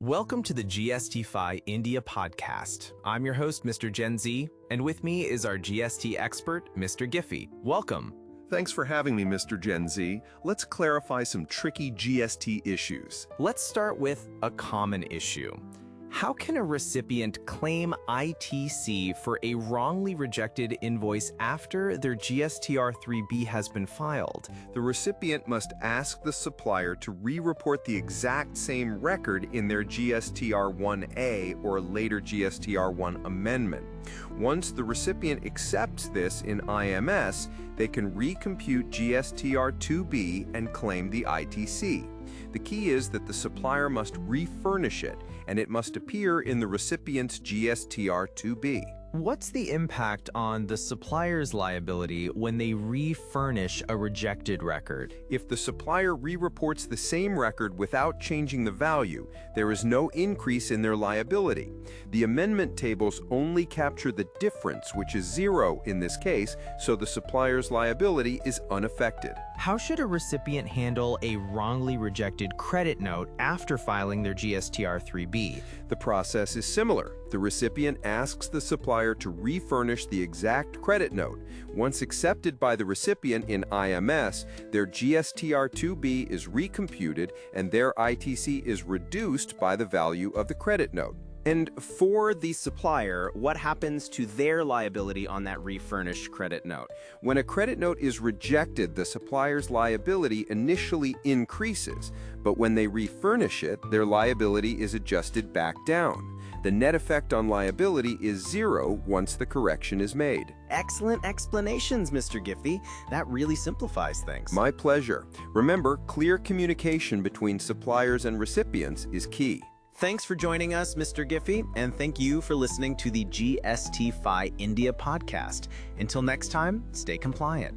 Welcome to the GSTFi India podcast. I'm your host, Mr. Gen Z, and with me is our GST expert, Mr. Gify. Welcome. Thanks for having me, Mr. Gen Z. Let's clarify some tricky GST issues. Let's start with a common issue. How can a recipient claim ITC for a wrongly rejected invoice after their GSTR-3B has been filed? The recipient must ask the supplier to re-report the exact same record in their GSTR-1A or later GSTR-1 amendment. Once the recipient accepts this in IMS, they can recompute GSTR-2B and claim the ITC. The key is that the supplier must refurnish it, and it must appear in the recipient's GSTR-2B. What's the impact on the supplier's liability when they refurnish a rejected record? If the supplier re-reports the same record without changing the value, there is no increase in their liability. The amendment tables only capture the difference, which is 0 in this case, so the supplier's liability is unaffected. How should a recipient handle a wrongly rejected credit note after filing their GSTR-3B? The process is similar. The recipient asks the supplier to refurnish the exact credit note. Once accepted by the recipient in IMS, their GSTR-2B is recomputed and their ITC is reduced by the value of the credit note. And for the supplier, what happens to their liability on that refurnished credit note? When a credit note is rejected, the supplier's liability initially increases, but when they refurnish it, their liability is adjusted back down. The net effect on liability is 0 once the correction is made. Excellent explanations, Mr. Gify. That really simplifies things. My pleasure. Remember, clear communication between suppliers and recipients is key. Thanks for joining us, Mr. Gify, and thank you for listening to the GSTFi India podcast. Until next time, stay compliant.